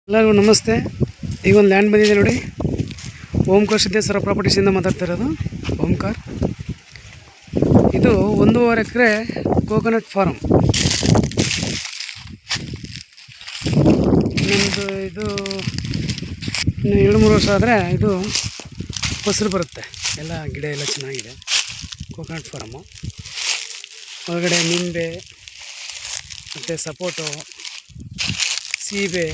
ಎಲ್ಲರಿಗೂ ನಮಸ್ತೆ. ಈಗ ಒಂದು ಲ್ಯಾಂಡ್ ಬಂದಿದೆ ನೋಡಿ. ಓಂಕಾರ ಸಿದ್ದೇಶ್ವರ ಪ್ರಾಪರ್ಟೀಸಿಂದ ಮಾತಾಡ್ತಾ ಇರೋದು. ಓಂಕಾರ ಇದು 1.5 ಎಕರೆ ಕೋಕೋನಟ್ ಫಾರಮ್. ನಮ್ಮದು ಇದು ಇನ್ನು 2-3 ವರ್ಷ ಆದರೆ ಇದು ಫಸಲು ಬರುತ್ತೆ. ಎಲ್ಲ ಗಿಡ ಎಲ್ಲ ಚೆನ್ನಾಗಿದೆ. ಕೋಕೋನಟ್ ಫಾರಮ್ಮು ಒಳಗಡೆ ನಿಂಬೆ ಮತ್ತು ಸಪೋಟೊ, ಸೀಬೆ,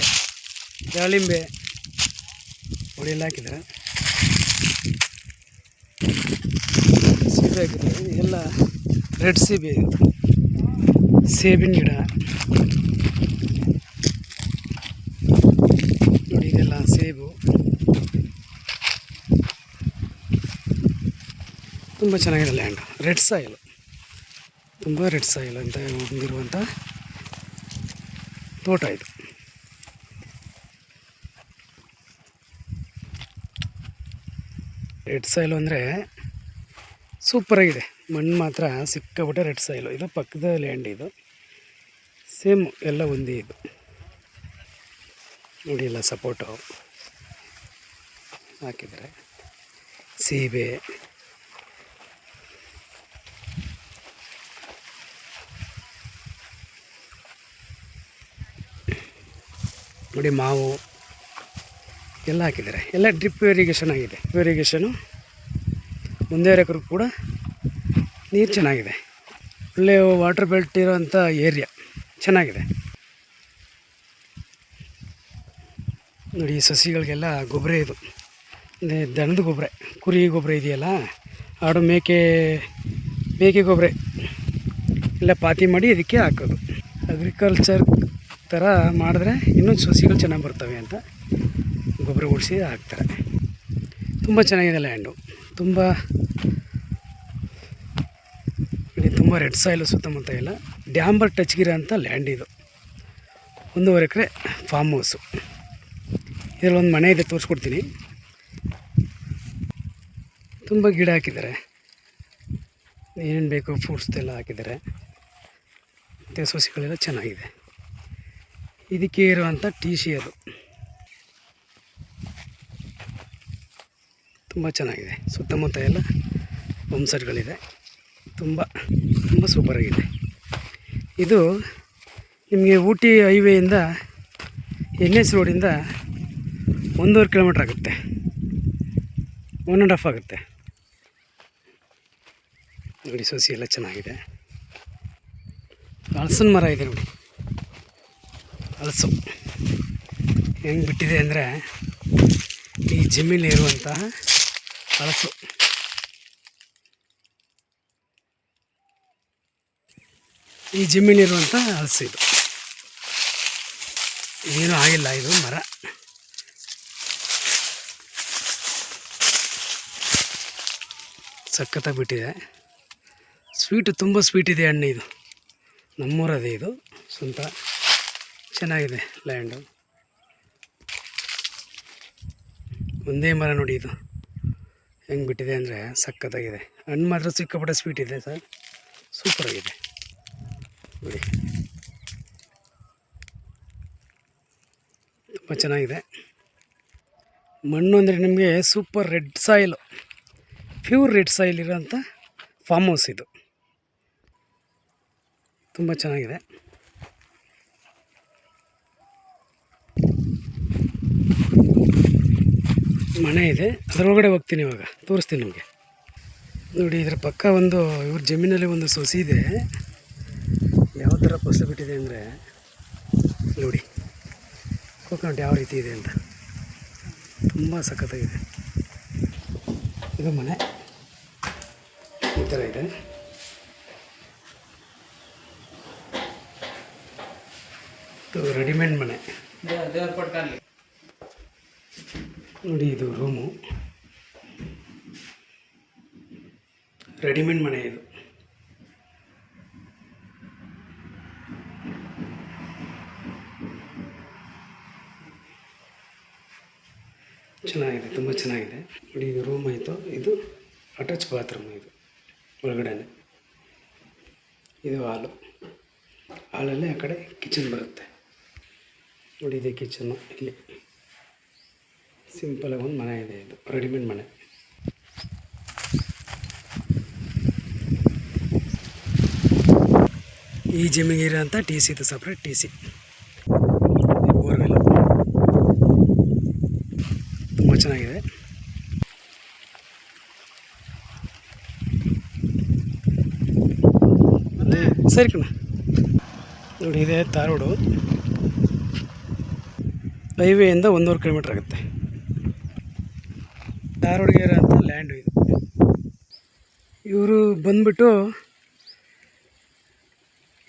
ದಾಳಿಂಬೆ ಹೊಡೆಯೆಲ್ಲ ಹಾಕಿದ್ದಾರೆ. ಸೀಬೆ ಹಾಕಿದ್ದಾರೆ. ಎಲ್ಲ ರೆಡ್ ಸೀಬೆ, ಸೇಬಿನ ಗಿಡ ನೋಡಿ. ಇದೆಲ್ಲ ಸೇಬು. ತುಂಬ ಚೆನ್ನಾಗಿದೆ ಲ್ಯಾಂಡ್. ರೆಡ್ ಸಾಯಿಲು, ತುಂಬ ರೆಡ್ ಸಾಯಿಲ್ ಅಂತ ಹೊಂದಿರುವಂಥ ತೋಟ ಇದು. ರೆಡ್ ಸಾಯಿಲು ಅಂದರೆ ಸೂಪರಾಗಿದೆ. ಮಣ್ಣು ಮಾತ್ರ ಸಿಕ್ಕಾಬಿಟ್ಟೆ ರೆಡ್ ಸಾಯಿಲು. ಇದು ಪಕ್ಕದ ಲ್ಯಾಂಡ್. ಇದು ಸೇಮ್ ಎಲ್ಲ ಒಂದೇ. ಇದು ನೋಡಿ, ಎಲ್ಲ ಸಪೋಟೊ ಹಾಕಿದ್ದಾರೆ, ಸೀಬೆ, ನೋಡಿ ಮಾವು ಎಲ್ಲ ಹಾಕಿದ್ದಾರೆ. ಎಲ್ಲ ಡ್ರಿಪ್ ಇರಿಗೇಷನ್ ಆಗಿದೆ. ಇರಿಗೇಷನು 1.5 ಎಕರೆ ಕೂಡ ನೀರು ಚೆನ್ನಾಗಿದೆ. ಒಳ್ಳೆಯ ವಾಟರ್ ಬೆಲ್ಟ್ ಇರೋವಂಥ ಏರಿಯಾ ಚೆನ್ನಾಗಿದೆ ನೋಡಿ. ಈ ಸಸಿಗಳಿಗೆಲ್ಲ ಗೊಬ್ಬರ ಇದು ದನದ ಗೊಬ್ಬರ, ಕುರಿ ಗೊಬ್ಬರ ಇದೆಯಲ್ಲ, ಆಡು ಮೇಕೆ ಗೊಬ್ಬರ ಎಲ್ಲ ಪಾತಿ ಮಾಡಿ ಇದಕ್ಕೆ ಹಾಕೋದು. ಅಗ್ರಿಕಲ್ಚರ್ ಥರ ಮಾಡಿದ್ರೆ ಇನ್ನೂ ಸಸಿಗಳು ಚೆನ್ನಾಗಿ ಬರ್ತವೆ ಅಂತ ಗೊಬ್ಬರ ಉಡಿಸಿ ಹಾಕ್ತಾರೆ. ತುಂಬ ಚೆನ್ನಾಗಿದೆ ಲ್ಯಾಂಡು. ತುಂಬ ರೆಡ್ ಸಾಯಿಲು ಸುತ್ತಮುತ್ತ ಎಲ್ಲ ಡ್ಯಾಂಬರ್ ಟಚ್ಗಿರೋ ಅಂಥ ಲ್ಯಾಂಡ್ ಇದು. 1.5 ಎಕರೆ ಫಾರ್ಮ್ ಹೌಸು. ಇದರಲ್ಲಿ ಒಂದು ಮನೆ ಇದೆ, ತೋರಿಸ್ಕೊಡ್ತೀನಿ. ತುಂಬ ಗಿಡ ಹಾಕಿದ್ದಾರೆ, ಏನೇನು ಬೇಕು ಫ್ರೂಟ್ಸ್ ಎಲ್ಲ ಹಾಕಿದ್ದಾರೆ. ಮತ್ತು ಸಸಿಗಳೆಲ್ಲ ಚೆನ್ನಾಗಿದೆ. ಇದಕ್ಕೆ ಇರುವಂಥ ಟಿ.ಸಿ ಅದು ತುಂಬ ಚೆನ್ನಾಗಿದೆ. ಸುತ್ತಮುತ್ತ ಎಲ್ಲ ಪಂಪ್ಸೆಟ್ಗಳಿದೆ. ತುಂಬ ಸೂಪರಾಗಿದೆ. ಇದು ನಿಮಗೆ ಊಟಿ ಹೈವೇಯಿಂದ NS ರೋಡಿಂದ 1.5 ಕಿಲೋಮೀಟ್ರ್ ಆಗುತ್ತೆ, 1.5 ಆಗುತ್ತೆ ನೋಡಿ. ಸಸಿ ಎಲ್ಲ ಚೆನ್ನಾಗಿದೆ. ಹಲಸಿನ ಮರ ಇದೆ ನೋಡಿ. ಹಲಸು ಹೆಂಗೆ ಬಿಟ್ಟಿದೆ ಅಂದರೆ, ಈ ಜಮೀನಲ್ಲಿ ಇರುವಂತಹ ಹಲಸು. ಈ ಜಮೀನಿರುವಂಥ ಹಲಸು ಇದು. ಏನೂ ಆಗಿಲ್ಲ, ಇದು ಮರ. ಸಖತ್ತಾಗಿ ಬಿಟ್ಟಿದೆ. ಸ್ವೀಟು, ತುಂಬ ಸ್ವೀಟ್ ಇದೆ ಹಣ್ಣು. ಇದು ನಮ್ಮೂರದೇ, ಇದು ಸ್ವಂತ. ಚೆನ್ನಾಗಿದೆ ಲ್ಯಾಂಡು. ಒಂದೇ ಮರ ನೋಡಿ. ಇದು ಹೆಂಗೆ ಬಿಟ್ಟಿದೆ ಅಂದರೆ ಸಖತ್ತಾಗಿದೆ. ಹಣ್ಣು ಮಾತ್ರ ಸಿಕ್ಕಾಪಟ್ಟೆ ಸ್ವೀಟ್ ಇದೆ ಸರ್, ಸೂಪರಾಗಿದೆ ನೋಡಿ. ತುಂಬ ಚೆನ್ನಾಗಿದೆ ಮಣ್ಣು. ಅಂದರೆ ನಿಮಗೆ super red soil, pure red soil ಇರೋಂಥ ಫಾರ್ಮ್ ಹೌಸ್ ಇದು. ತುಂಬ ಚೆನ್ನಾಗಿದೆ. ಮನೆ ಇದೆ, ಅದರೊಳಗಡೆ ಹೋಗ್ತೀನಿ ಇವಾಗ, ತೋರಿಸ್ತೀನಿ ನಿಮಗೆ ನೋಡಿ. ಇದರ ಪಕ್ಕ ಒಂದು ಇವ್ರ ಜಮೀನಲ್ಲಿ ಒಂದು ಸೊಸಿ ಇದೆ. ಯಾವ ಥರ ಫಸಲು ಬಿಟ್ಟಿದೆ ಅಂದರೆ ನೋಡಿ, ಕೋಕೋನಟ್ ಯಾವ ರೀತಿ ಇದೆ ಅಂತ. ತುಂಬ ಸಖತ್ತಾಗಿದೆ. ಇದು ಮನೆ ಈ ಥರ ಇದೆ. ಇದು ರೆಡಿಮೇಡ್ ಮನೆ ನೋಡಿ. ಇದು ರೂಮು, ರೆಡಿಮೇಡ್ ಮನೆ ಇದು. ಚೆನ್ನಾಗಿದೆ, ತುಂಬ ಚೆನ್ನಾಗಿದೆ ನೋಡಿ. ಇದು ರೂಮ್ ಆಯಿತು. ಇದು ಅಟ್ಯಾಚ್ ಬಾತ್ರೂಮ್. ಇದು ಒಳಗಡೆ ಇದು ಹಾಲು. ಹಾಲಲ್ಲೇ ಆ ಕಡೆ ಕಿಚನ್ ಬರುತ್ತೆ. ನೋಡಿ ಇದೆ ಕಿಚನ್ನು. ಇಲ್ಲಿ ಸಿಂಪಲಾಗಿ ಒಂದು ಮನೆ ಇದೆ, ಇದು ರೆಡಿಮೇಡ್ ಮನೆ. ಈ ಜಿಮ್ಮಿಗೆ ಇರೋಂಥ ಟಿ ಸಿ, ಇದು ಸಪ್ರೇಟ್ ಟಿ ಸಿ. ಬೋರ್ವೆಲ್ ತುಂಬ ಚೆನ್ನಾಗಿದೆ. ಸರಿ ಕಣ. ನೋಡಿ ಇದೆ ಧಾರವಾಡ ಹೈವೇಯಿಂದ 1.5 ಕಿಲೋಮೀಟ್ರ್ ಆಗುತ್ತೆ. ಧಾರವಾಡಗೆ ಇರೋಂಥ ಲ್ಯಾಂಡು ಇದು. ಇವರು ಬಂದುಬಿಟ್ಟು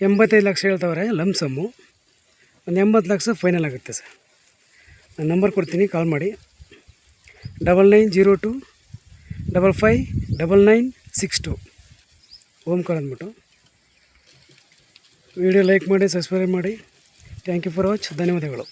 85 ಲಕ್ಷ ಹೇಳ್ತವ್ರೆ ಲಮ್ಸಮ್ಮು. ಒಂದು 80 ಲಕ್ಷ ಫೈನಲ್ ಆಗುತ್ತೆ ಸರ್. ನಾನು ನಂಬರ್ ಕೊಡ್ತೀನಿ, ಕಾಲ್ ಮಾಡಿ. 9902 55 9962 ಓಂಕಾರ ಅಂದ್ಬಿಟ್ಟು. ವಿಡಿಯೋ ಲೈಕ್ ಮಾಡಿ, ಸಬ್ಸ್ಕ್ರೈಬ್ ಮಾಡಿ. Thank you for watch. ಧನ್ಯವಾದಗಳು.